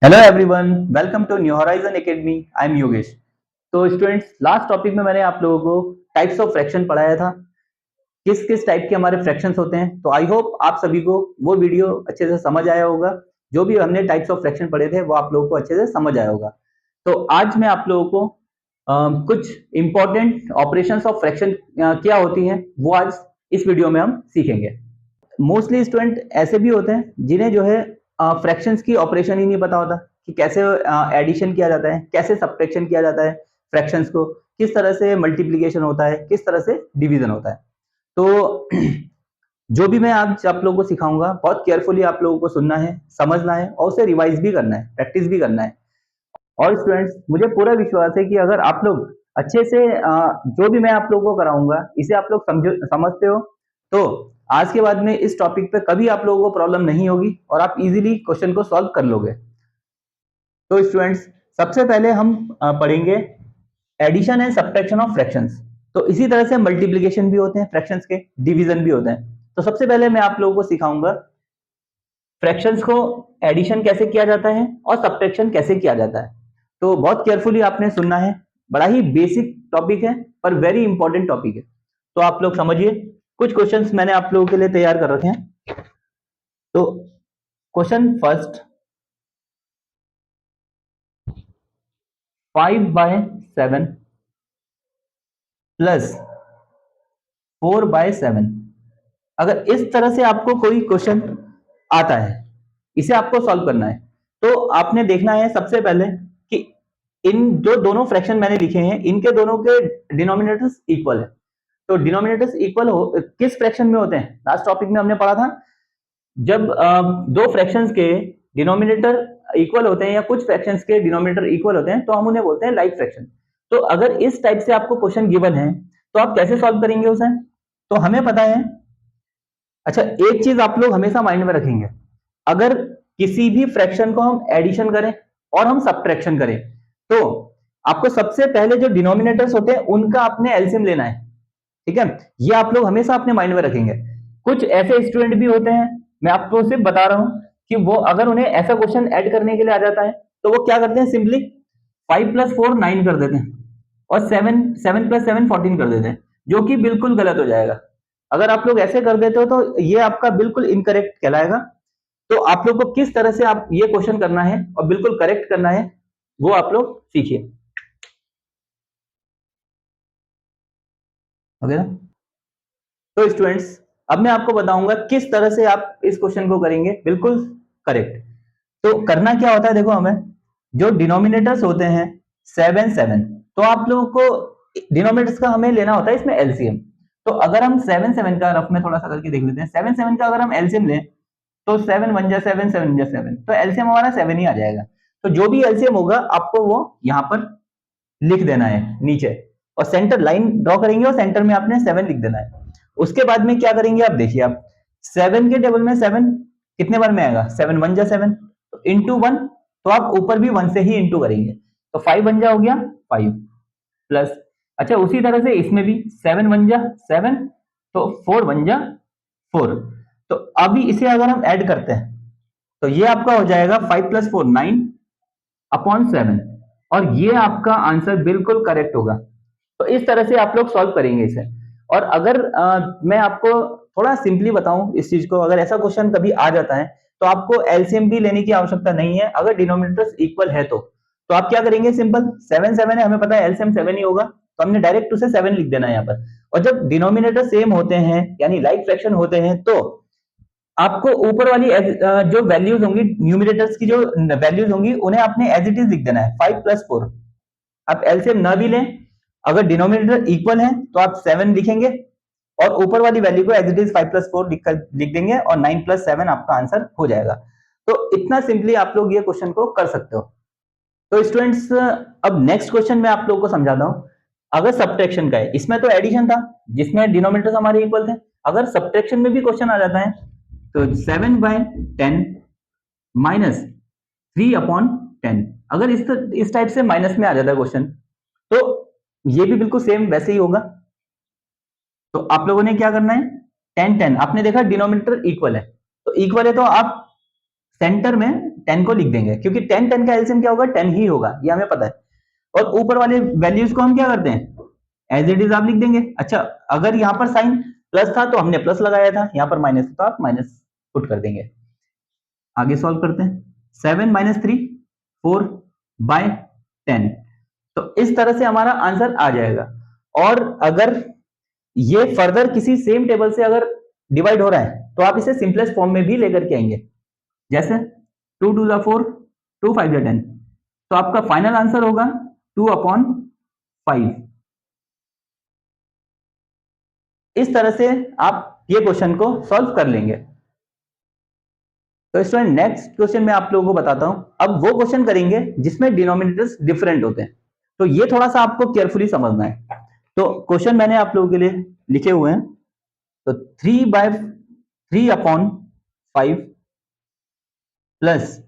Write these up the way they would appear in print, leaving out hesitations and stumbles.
Hello everyone, welcome to new horizon academy. I am Yogesh. तो students, last topic में मैंने आप लोगों को टाइप्स ऑफ फ्रैक्शन पढ़ाया था, किस किस टाइप के हमारे फ्रैक्शंस होते हैं। तो आई होप आप सभी को वो वीडियो अच्छे से समझ आया होगा। जो भी हमने टाइप्स ऑफ फ्रैक्शन पढ़े थे वो आप लोगों को अच्छे से समझ आया होगा। तो आज मैं आप लोगों को कुछ इंपॉर्टेंट ऑपरेशंस ऑफ फ्रैक्शन क्या होती हैं वो आज इस वीडियो में हम सीखेंगे। मोस्टली स्टूडेंट ऐसे भी होते हैं जिन्हें जो है फ्रैक्शंस की ऑपरेशन ही नहीं पता होता कि कैसे एडिशन किया जाता है, कैसे सब्ट्रैक्शन किया जाता है, फ्रैक्शंस को किस तरह से मल्टीप्लिकेशन होता है, किस तरह से डिवीजन होता है। तो जो भी मैं आज आप लोगों को सिखाऊंगा बहुत केयरफुली आप लोगों को सुनना है, समझना है और उसे रिवाइज भी करना है, प्रैक्टिस भी करना है। और स्टूडेंट्स, मुझे पूरा विश्वास है कि अगर आप लोग अच्छे से जो भी मैं आप लोगों को कराऊंगा इसे आप लोग समझते हो तो आज के बाद में इस टॉपिक पे कभी आप लोगों को प्रॉब्लम नहीं होगी और आप इजीली क्वेश्चन को सॉल्व कर लोगे। तो स्टूडेंट्स, सबसे पहले हम पढ़ेंगे addition and subtraction of fractions. तो इसी तरह से मल्टीप्लिकेशन भी होते हैं फ्रैक्शंस के, डिवीजन भी होते हैं। तो सबसे पहले मैं आप लोगों को सिखाऊंगा फ्रैक्शंस को एडिशन कैसे किया जाता है और सब्ट्रैक्शन कैसे किया जाता है। तो बहुत केयरफुली आपने सुनना है। बड़ा ही बेसिक टॉपिक है पर वेरी इंपॉर्टेंट टॉपिक है। तो आप लोग समझिए, कुछ क्वेश्चंस मैंने आप लोगों के लिए तैयार कर रखे हैं। तो क्वेश्चन फर्स्ट, 5/7 प्लस 4/7। अगर इस तरह से आपको कोई क्वेश्चन आता है, इसे आपको सॉल्व करना है, तो आपने देखना है सबसे पहले कि इन जो दोनों फ्रैक्शन मैंने लिखे हैं इनके दोनों के डिनोमिनेटर्स इक्वल है। तो डिनोमिनेटर्स इक्वल हो किस फ्रैक्शन में होते हैं, लास्ट टॉपिक में हमने पढ़ा था, जब दो फ्रैक्शंस के डिनोमिनेटर इक्वल होते हैं या कुछ फ्रैक्शंस के डिनोमिनेटर इक्वल होते हैं तो हम उन्हें बोलते हैं लाइक फ्रैक्शन। तो अगर इस टाइप से आपको क्वेश्चन गिवन है तो आप कैसे सॉल्व करेंगे उसे। तो हमें पता है, अच्छा एक चीज आप लोग हमेशा माइंड में रखेंगे, अगर किसी भी फ्रैक्शन को हम एडिशन करें और हम सब्ट्रैक्शन करें तो आपको सबसे पहले जो डिनोमिनेटर्स होते हैं उनका आपने एलसीएम लेना है। ठीक है, ये आप लोग हमेशा अपने माइंड में रखेंगे। कुछ ऐसे स्टूडेंट भी होते हैं, मैं आपको सिर्फ बता रहा हूं कि वो अगर उन्हें ऐसा क्वेश्चन ऐड करने के लिए आ जाता है तो वो क्या करते हैं, सिंपली 5+4 9 कर देते हैं और 7+7 14 कर देते हैं, जो कि बिल्कुल गलत हो जाएगा। अगर आप लोग ऐसे कर देते हो तो ये आपका बिल्कुल इनकरेक्ट कहलाएगा। तो आप लोग को किस तरह से आप ये क्वेश्चन करना है और बिल्कुल करेक्ट करना है वो आप लोग सीखिए। ओके ना। तो स्टूडेंट्स, अब मैं आपको बताऊंगा किस तरह से आप इस क्वेश्चन को करेंगे बिल्कुल करेक्ट। तो करना क्या होता है, देखो हमें जो डिनोमिनेटर्स होते हैं 7 7, तो आप लोगों को डिनोमिनेटर्स का हमें लेना होता है इसमें एलसीएम। तो अगर हम 7 7 का रफ में थोड़ा सा करके देख लेते हैं, 7 7 का अगर हम एलसीएम लें तो 7 1 जा 7 7 जा 7, तो एलसीएम हमारा 7 ही आ जाएगा। तो जो भी एलसीएम होगा आपको वो यहाँ पर लिख देना है नीचे, और सेंटर लाइन ड्रॉ करेंगे और सेंटर में आपने 7 लिख देना है। उसके बाद में क्या करेंगे, आप देखिए, आप 7 के टेबल में 7 कितने बार में आएगा, 7 1 जा 7, तो इंटू 1, तो आप ऊपर भी 1 से ही इंटू करेंगे, तो 5 1 जा हो गया 5 प्लस, अच्छा उसी तरह से इसमें भी 7 1 जा 7, तो 4 1 जा 4। तो अभी इसे अगर हम ऐड करते हैं तो ये आपका हो जाएगा 5+4 9/7, और ये आपका आंसर बिल्कुल करेक्ट होगा। तो इस तरह से आप लोग सॉल्व करेंगे इसे। और अगर मैं आपको थोड़ा सिंपली बताऊं इस चीज को, अगर ऐसा क्वेश्चन कभी आ जाता है तो आपको एलसीएम भी लेने की आवश्यकता नहीं है अगर डिनोमिनेटर्स इक्वल है तो आप क्या करेंगे, सिंपल 7 7 है, हमें पता है एलसीएम 7 ही होगा, तो हमने डायरेक्ट उसे 7 लिख देना है यहाँ पर। और जब डिनोमिनेटर सेम होते हैं यानी लाइक फ्रैक्शन होते हैं तो आपको ऊपर वाली जो वैल्यूज होंगी, न्यूमिनेटर्स की जो वैल्यूज होंगी उन्हें आपने एज इट इज लिख देना है 5+4। आप एलसीएम ना भी लें, अगर डिनोमिनेटर इक्वल है तो आप 7 लिखेंगे और ऊपर वाली वैल्यू को एज इट इज 5+4 लिख देंगे और 9+7 आपका आंसर हो जाएगा। तो इतना सिंपली आप लोग ये क्वेश्चन को कर सकते हो। तो स्टूडेंट्स, अब नेक्स्ट क्वेश्चन मैं आप लोगों को समझाता हूं। अगर सब्ट्रैक्शन का है, इसमें तो एडिशन था जिसमें डिनोमिनेटर्स हमारे इक्वल थे, अगर सब्ट्रैक्शन में भी क्वेश्चन आ जाता है तो 7/10 -3/10, अगर इस टाइप से माइनस में आ जाता है क्वेश्चन तो ये भी बिल्कुल सेम वैसे ही होगा। तो आप लोगों ने क्या करना है, 10 10, आपने देखा डिनोमिनेटर इक्वल है, तो इक्वल है तो आप सेंटर में 10 को लिख देंगे, क्योंकि 10 का एलसीएम क्या होगा, 10 ही होगा, ये हमें पता है। और ऊपर वाले वैल्यूज को हम क्या करते हैं, एज इट इज आप लिख देंगे। अच्छा, अगर यहाँ पर साइन प्लस था तो हमने प्लस लगाया था, यहाँ पर माइनस तो आप माइनस पुट कर देंगे। आगे सॉल्व करते हैं। 7 माइनस 3 4 बाय 10। तो इस तरह से हमारा आंसर आ जाएगा। और अगर ये फर्दर किसी सेम टेबल से अगर डिवाइड हो रहा है तो आप इसे सिंपलेस्ट फॉर्म में भी लेकर के आएंगे, जैसे 2 2 4 2 5 10। तो आपका फाइनल आंसर होगा 2/5। इस तरह से आप ये क्वेश्चन को सॉल्व कर लेंगे। तो स्टूडेंट नेक्स्ट क्वेश्चन मैं आप लोगों को बताता हूं। अब वो क्वेश्चन करेंगे जिसमें डिनोमिनेटर्स डिफरेंट होते हैं, तो ये थोड़ा सा आपको केयरफुली समझना है। तो क्वेश्चन मैंने आप लोगों के लिए लिखे हुए हैं। तो 3/3/5 प्लस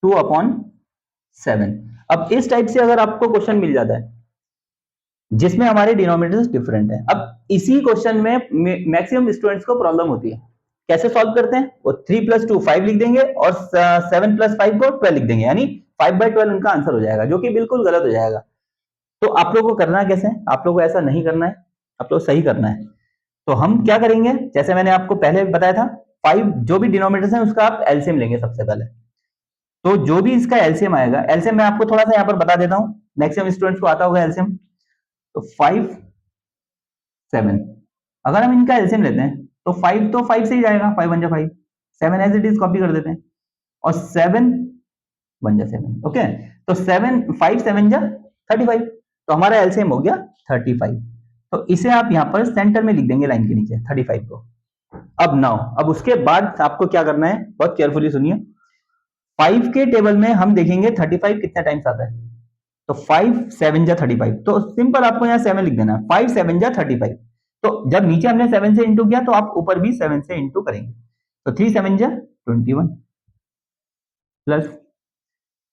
2/7। अब इस टाइप से अगर आपको क्वेश्चन मिल जाता है जिसमें हमारे डिनोमिनेटर्स डिफरेंट है, अब इसी क्वेश्चन में मैक्सिमम स्टूडेंट्स को प्रॉब्लम होती है। कैसे सॉल्व करते हैं, वो 3 + 2 5 लिख देंगे और 7 + 5 को 12 लिख देंगे, यानी 5/12 उनका आंसर हो जाएगा, जो कि बिल्कुल गलत हो जाएगा। तो आप लोगों को करना कैसे, आप लोगों को ऐसा नहीं करना है, आप लोग सही करना है। तो हम क्या करेंगे, जैसे मैंने आपको पहले बताया था, 5 जो भी डिनोमिनेटर्स हैं उसका आप एलसीएम लेंगे सबसे पहले। तो जो भी इसका एलसीएम आएगा, एलसीएम मैं आपको थोड़ा सा यहाँ पर बता देता हूँ, मैक्सिमम स्टूडेंट्स को आता होगा एलसीएम। तो 5 7, अगर हम इनका एलसीएम लेते हैं तो 5 तो 5 से ही जाएगा, 5 1 जा 5, 7 एज इट इज कॉपी कर देते हैं, और 7 1 जा 7। ओके, तो 7 5 7 जा 35, तो हमारा एलसीएम हो गया 35। तो इसे आप यहाँ पर सेंटर में लिख देंगे लाइन के नीचे 35 को। अब नाउ, अब उसके बाद आपको क्या करना है, बहुत केयरफुली सुनिए। 5 के टेबल में हम देखेंगे 35 कितने टाइम्स आता है। तो 5 7 जा 35, तो सिंपल आपको यहाँ 7 लिख देना है, 5 7 जा 35। तो जब नीचे हमने 7 से इंटू किया तो आप ऊपर भी 7 से इंटू करेंगे, तो 3 7 जा 21 प्लस,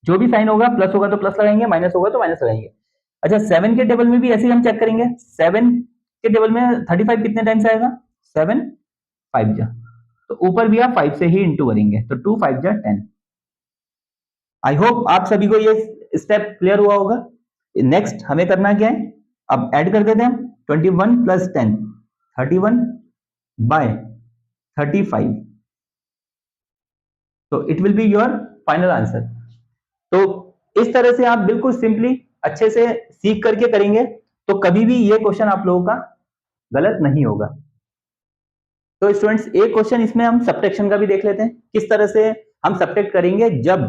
जो भी साइन होगा प्लस होगा तो प्लस लगाएंगे, माइनस होगा तो माइनस लगाएंगे। अच्छा, 7 के टेबल में भी ऐसे ही हम चेक करेंगे। 7 के टेबल में 35 कितने टाइम्स आएगा, 7 5 जा, तो ऊपर भी आप 5 से ही इंटू करेंगे, तो 2 5 जा 10। आई होप आप सभी को ये स्टेप क्लियर हुआ होगा। नेक्स्ट हमें करना क्या है, अब ऐड कर देते हैं 21 + 10 31/35। तो it will be your final answer. तो इस तरह से आप बिल्कुल सिंपली अच्छे से सीख करके करेंगे तो कभी भी ये क्वेश्चन आप लोगों का गलत नहीं होगा। तो स्टूडेंट्स, एक क्वेश्चन इसमें हम सब्ट्रैक्शन का भी देख लेते हैं, किस तरह से हम सब्ट्रैक्ट करेंगे जब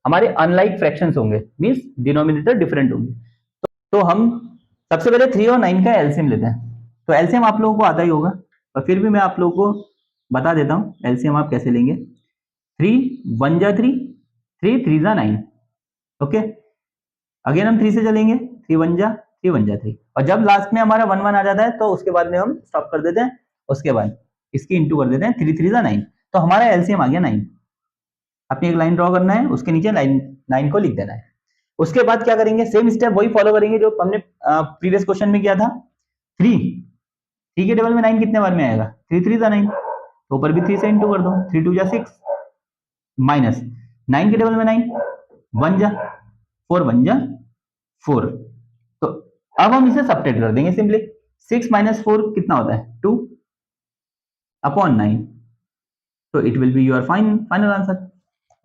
हमारे अनलाइक फ्रैक्शंस होंगे, मींस डिनोमिनेटर डिफरेंट होंगे। तो हम सबसे पहले 3 और 9 का एलसीएम लेते हैं। तो एलसीएम आप लोगों को आता ही होगा, और फिर भी मैं आप लोगों को बता देता हूं एलसीएम आप कैसे लेंगे। 3 1 जा 3, 3 3 जा 9। ओके, अगेन हम 3 से चलेंगे, 3 1 जा 3 1 जा 3, और जब लास्ट में हमारा 1 1 आ जाता है तो उसके बाद में हम स्टॉप कर देते हैं, उसके बाद इसकी इंटू कर देते हैं, 3 3 जा 9। तो हमारा एलसीएम आ गया 9। अपनी एक लाइन ड्रॉ करना है, उसके नीचे लाइन 9 को लिख देना है। उसके बाद क्या करेंगे, सेम स्टेप वही फॉलो करेंगे जो हमने प्रीवियस क्वेश्चन में किया था। 3 3 के टेबल में 9 कितने बार में आएगा, 3 3 जा 9, तो ऊपर भी 3 से इंटू कर दो, 3 2 जा 6, माइनस 9 के टेबल में 9 1 जा 4 1 जा 4। तो अब हम इसे सब्ट्रैक्ट कर देंगे सिंपली। 6 - 4 कितना होता है, 2/9। तो it will be your final answer.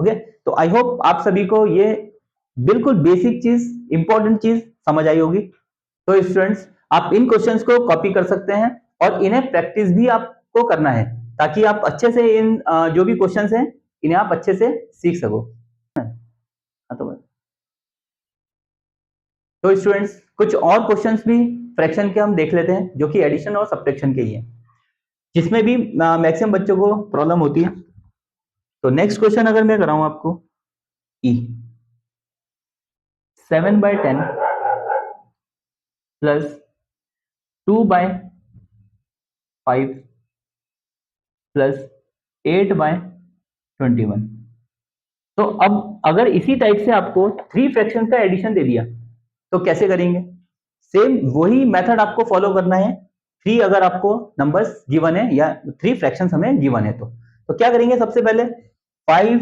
Okay, तो आई होप आप सभी को ये बिल्कुल बेसिक चीज, इंपॉर्टेंट चीज समझ आई होगी। तो स्टूडेंट्स, आप इन क्वेश्चंस को कॉपी कर सकते हैं और इन्हें प्रैक्टिस भी आपको करना है, ताकि आप अच्छे से इन जो भी क्वेश्चंस हैं इन्हें आप अच्छे से सीख सको। तो स्टूडेंट्स, कुछ और क्वेश्चंस भी फ्रैक्शन के हम देख लेते हैं, जो कि एडिशन और सब्ट्रैक्शन के ही है, जिसमें भी मैक्सिमम बच्चों को प्रॉब्लम होती है। तो नेक्स्ट क्वेश्चन अगर मैं कराऊं आपको, ई 7/10 प्लस 2/5 प्लस 8/21। तो अब अगर इसी टाइप से आपको 3 फ्रैक्शन का एडिशन दे दिया तो कैसे करेंगे। सेम वही मेथड आपको फॉलो करना है। 3 अगर आपको नंबर्स गिवन है या 3 फ्रैक्शंस हमें गिवन है तो क्या करेंगे, सबसे पहले 5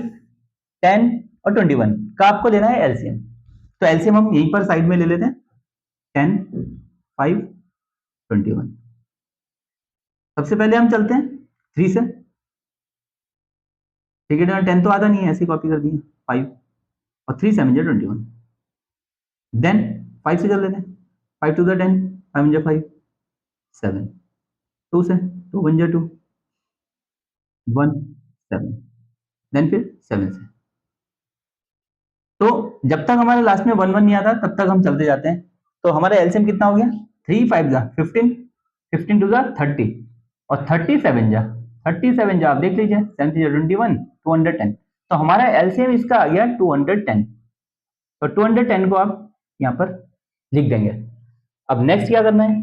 10 और 21 का आपको लेना है एलसीएम। तो एलसीएम हम यहीं पर साइड में ले लेते हैं, 10, 5, 21। सबसे पहले हम चलते हैं 3 से, ठीक है, 10 तो आता नहीं है, ऐसी कॉपी कर दी है, 5 और 3 7 21। देन 5 से चल लेते हैं, 5 टू द 10, 5 5, 7, 2 से 2 1 2, 1 7, देन फिर 7 से। तो जब तक हमारे लास्ट में 1 1 नहीं आता तब तक हम चलते जाते हैं। तो हमारा एलसीएम कितना हो गया, 3 5 जा 15, 15 टू जा 30 और 37 जा 37 जा, आप देख लीजिए, 7 से 21, 210। तो हमारा एलसीएम इसका आ गया 210। तो 210 को आप यहाँ पर लिख देंगे। अब नेक्स्ट क्या करना है,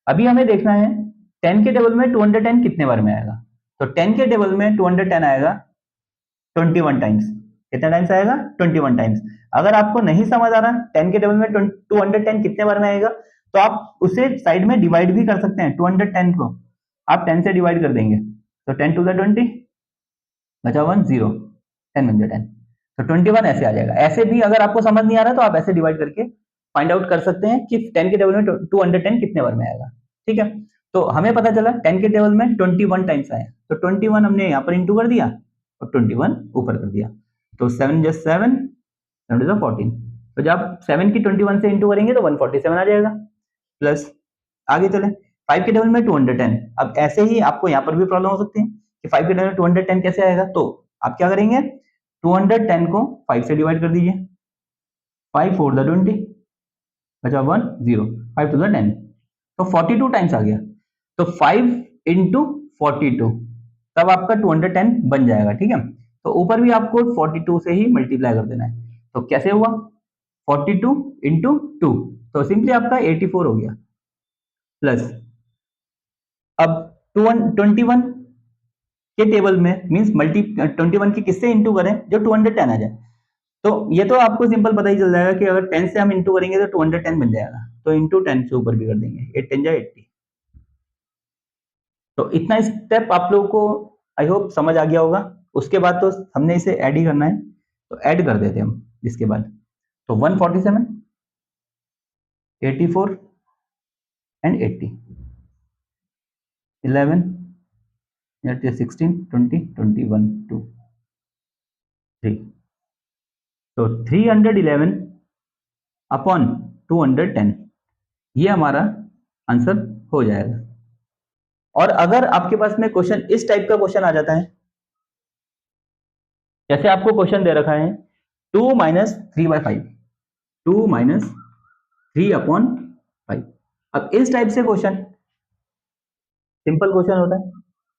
अभी हमें देखना है 10 के टेबल में 210 कितने बार में आएगा। तो 10 के टेबल में 210 आएगा 21 टाइम्स। कितने टाइम्स आएगा, 21 टाइम्स। अगर आपको नहीं समझ आ रहा 10 के टेबल में 210 कितने बार में आएगा, तो आप उसे साइड में डिवाइड भी कर सकते हैं। 210 को आप 10 से डिवाइड कर देंगे, तो 10 टू द 20 बचा 1 0, 10 बन जाए 10। तो 21 ऐसे आ जाएगा। ऐसे भी अगर आपको समझ नहीं आ रहा तो आप ऐसे डिवाइड करके फाइंड आउट कर सकते हैं कि 10 के टेबल में 210 कितने बार में आएगा। ठीक है, तो हमें पता चला 10 के टेबल में 21 टाइम्स आया, तो 21 हमने यहाँ पर इंटू कर दिया और 21 ऊपर कर दिया। तो 7 just 7, 7 to the 14। तो जब आप 7 की 21 से इंटू करेंगे तो 147 आ जाएगा। प्लस आगे चले 5 के टेबल में 210। अब ऐसे ही आपको यहाँ पर भी प्रॉब्लम हो सकती है कि 5 के टेबल में 210 कैसे आएगा। तो आप क्या करेंगे, 210 को 5 से डिवाइड कर दीजिए, 5 4 द 20 बचा 1 0, 5 टू द 10, तो 42 टाइम्स आ गया। तो 5 इंटू 42, तब आपका 210 बन जाएगा। ठीक है, तो ऊपर भी आपको 42 से ही मल्टीप्लाई कर देना है। तो कैसे हुआ, 42 इंटू 2, तो सिंपली आपका 84 हो गया। प्लस अब 21 के टेबल में मींस मल्टी 21 की किससे इंटू करें जो 210 आ जाए। तो ये तो आपको सिंपल पता ही चल जाएगा कि अगर 10 से हम इंटू करेंगे तो 210 बन जाएगा, तो इंटू 10 से ऊपर भी कर देंगे, 8 10 जा 80। तो इतना स्टेप आप लोगों को आई होप समझ आ गया होगा। उसके बाद तो हमने इसे ऐड ही करना है, तो ऐड कर देते हैं हम इसके बाद। तो 147, 84 एंड 80, 11 16 20 21 2 3, तो 311 अपॉन 210, ये हमारा आंसर हो जाएगा। और अगर आपके पास में क्वेश्चन इस टाइप का क्वेश्चन आ जाता है, जैसे आपको क्वेश्चन दे रखा है 2 माइनस 3/5, 2 माइनस 3 अपॉन 5। अब इस टाइप से क्वेश्चन सिंपल क्वेश्चन होता है,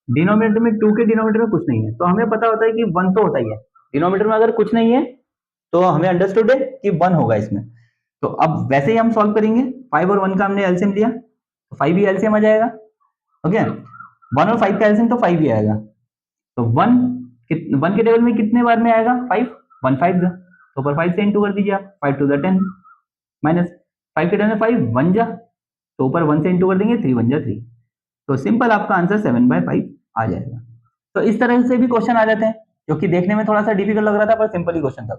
डिनोमिनेटर में 2 के डिनोमिनेटर में कुछ नहीं है, तो हमें पता होता है कि 1 तो होता ही है। डिनोमिनेटर में अगर कुछ नहीं है तो हमें अंडरस्टूड है कि 1 होगा इसमें। तो अब वैसे ही हम सॉल्व करेंगे, 5 और 1 का हमने एलसीएम लिया तो 5 ही एलसीएम आ जाएगा। ओके, 1 और 5 का एलसीएम तो 5 ही आएगा। तो 1 के टेबल में कितने बार में आएगा, 5, 1 5 जा, तो ऊपर 5 से इंटू कर दीजिए आप, 5 टू द 10, माइनस 5 के टेबल में 5 1 जा, तो ऊपर 1 से इंटू कर देंगे, 3 1 जा 3। तो सिंपल आपका आंसर 7/5 आ जाएगा। तो इस तरह से भी क्वेश्चन आ जाते हैं, जो कि देखने में थोड़ा सा डिफिकल्ट लग रहा था पर सिंपल ही क्वेश्चन था।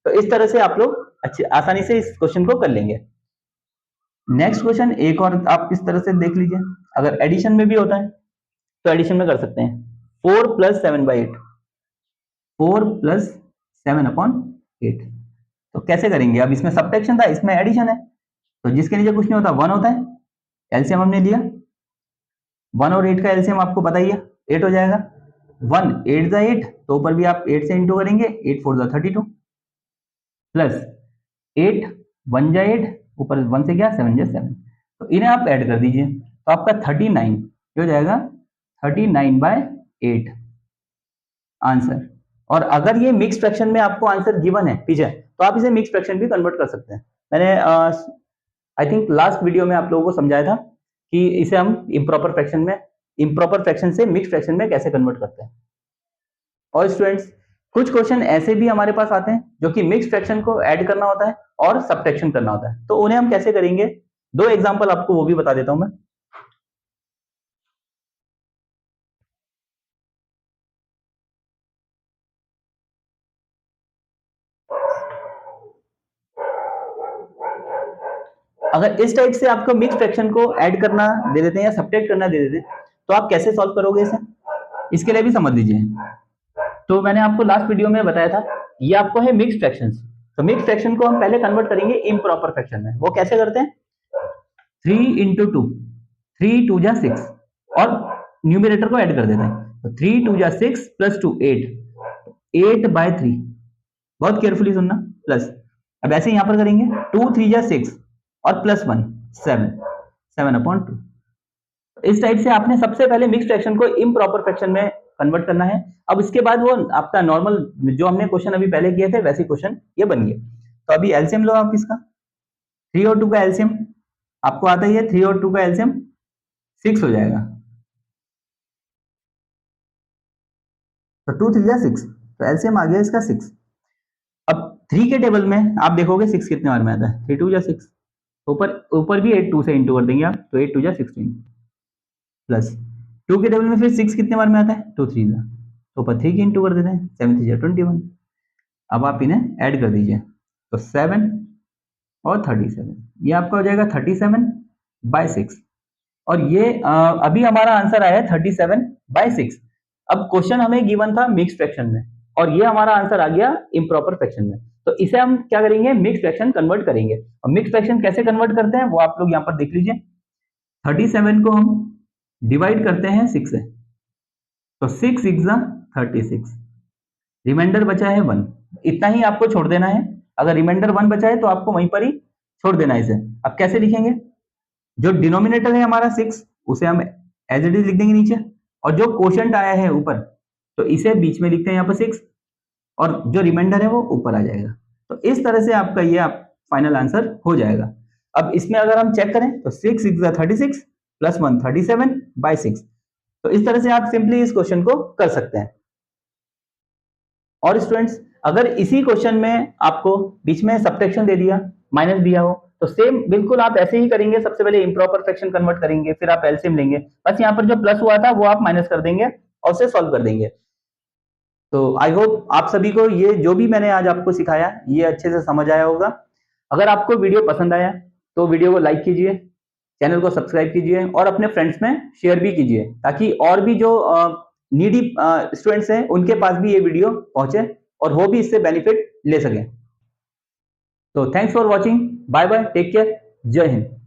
तो इस तरह से आप लोग अच्छी आसानी से इस क्वेश्चन को कर लेंगे। नेक्स्ट क्वेश्चन एक और आप इस तरह से देख लीजिए, अगर एडिशन में भी होता है तो एडिशन में कर सकते हैं, 4 + 7/8, 4 + 7/8। तो कैसे करेंगे, अब इसमें सब्ट्रैक्शन था, इसमें एडिशन है, तो जिसके नीचे कुछ नहीं होता 1 होता है, एलसीएम हमने लिया, 1 और 8 का एलसीएम आपको पता ही है, 8 हो जाएगा। 1 8 जा 8, तो ऊपर भी आप 8 से इंटू करेंगे, 8 4 जा 32, प्लस 8 1 जा 8, ऊपर 1 से क्या 7 जा 7, तो इन्हें आप ऐड कर दीजिए, तो आपका 39 हो जाएगा, 39/8 आंसर। और अगर ये मिक्स फ्रैक्शन में आपको आंसर गिवन है पीछे, तो आप इसे मिक्स फ्रैक्शन भी कन्वर्ट कर सकते हैं। मैंने आई थिंक लास्ट वीडियो में आप लोगों को समझाया था कि इसे हम इम्प्रॉपर फ्रैक्शन से मिक्स फ्रैक्शन में कैसे कन्वर्ट करते हैं। और स्टूडेंट्स, कुछ क्वेश्चन ऐसे भी हमारे पास आते हैं जो कि मिक्स फ्रैक्शन को ऐड करना होता है और सब्ट्रैक्शन करना होता है, तो उन्हें हम कैसे करेंगे, 2 एग्जांपल आपको वो भी बता देता हूं मैं। अगर इस टाइप से आपको मिक्स फ्रैक्शन को ऐड करना दे देते हैं या सब्ट्रैक्ट करना दे देते हैं, तो आप कैसे सॉल्व करोगे इसे, इसके लिए भी समझ लीजिए। तो मैंने आपको लास्ट वीडियो में बताया था, ये आपको है मिक्स फ्रैक्शंस। तो मिक्स फ्रैक्शन को हम पहले कन्वर्ट करेंगे इम्प्रॉपर फ्रैक्शन में। वो कैसे करते हैं, 3 इंटू टू, 3 2 6, और न्यूमिनेटर को ऐड कर देते हैं। तो 3 2 6 प्लस 2 8, 8/3। बहुत केयरफुली सुनना, प्लस। अब ऐसे यहां पर करेंगे 2 3 6 और प्लस 1 7, 7/2। इस टाइप से आपने सबसे पहले मिक्स फ्रैक्शन को इम्प्रॉपर फ्रैक्शन में कन्वर्ट करना है। अब इसके बाद वो आपका नॉर्मल जो हमने क्वेश्चन अभी पहले किए थे वैसे क्वेश्चन ये बन गए। तो अभी एलसीएम लो आप इसका, 3 और 2 का एलसीएम आपको आता ही है, 3 और 2 का एलसीएम 6 हो जाएगा। तो 2 3 6, तो एलसीएम आ गया इसका 6। अब 3 के टेबल में आप देखोगे 6 कितने बार में आता है, 3 2 6, ऊपर ऊपर भी 8 2 से इंटू कर देंगे आप, तो 8 2 16, प्लस 2 के टेबल में फिर 6 कितने बार में आता है, 2 3, तो ऊपर 3 की इंटू कर देते हैं, 7 3 21। अब आप इन्हें ऐड कर दीजिए, तो 7 और 37, ये आपका हो जाएगा 37/6। और ये अभी हमारा आंसर आया है 37/6। अब क्वेश्चन हमें गिवन था मिक्स फ्रैक्शन में, और ये हमारा आंसर आ गया इम्प्रॉपर फ्रैक्शन में। तो इसे हम क्या करेंगे, मिक्स फ्रैक्शन कन्वर्ट करेंगे। और मिक्स फ्रैक्शन कैसे कन्वर्ट करते हैं वो आप लोग यहाँ पर देख लीजिए। 37 को हम डिवाइड करते हैं 6 से, तो 6 6 36, रिमाइंडर बचा है 1। इतना ही आपको छोड़ देना है। अगर रिमाइंडर 1 बचा है तो आपको वहीं पर ही छोड़ देना है इसे। अब कैसे लिखेंगे, जो डिनोमिनेटर है हमारा 6, उसे हम एज इट इज लिख देंगे नीचे, और जो क्वोशंट आया है ऊपर, तो इसे बीच में लिखते हैं यहाँ पर 6, और जो रिमाइंडर है वो ऊपर आ जाएगा। तो इस तरह से आपका ये फाइनल आंसर हो जाएगा। अब इसमें अगर हम चेक करें तो 6 6 36 प्लस 1 37/6। तो इस तरह से आप सिंपली इस क्वेश्चन को कर सकते हैं। और स्टूडेंट्स, अगर इसी क्वेश्चन में आपको बीच में सब्ट्रैक्शन दे दिया, माइनस दिया हो, तो सेम बिल्कुल आप ऐसे ही करेंगे। सबसे पहले इम्प्रॉपर फ्रैक्शन कन्वर्ट करेंगे, फिर आप एलसीएम लेंगे, बस यहाँ पर जो प्लस हुआ था वो आप माइनस कर देंगे और उसे सॉल्व कर देंगे। तो आई होप आप सभी को ये जो भी मैंने आज आपको सिखाया ये अच्छे से समझ आया होगा। अगर आपको वीडियो पसंद आया तो वीडियो को लाइक कीजिए, चैनल को सब्सक्राइब कीजिए और अपने फ्रेंड्स में शेयर भी कीजिए, ताकि और भी जो नीडी स्टूडेंट्स हैं उनके पास भी ये वीडियो पहुंचे और वो भी इससे बेनिफिट ले सकें। तो thanks for watching, bye bye, take care, जय हिंद।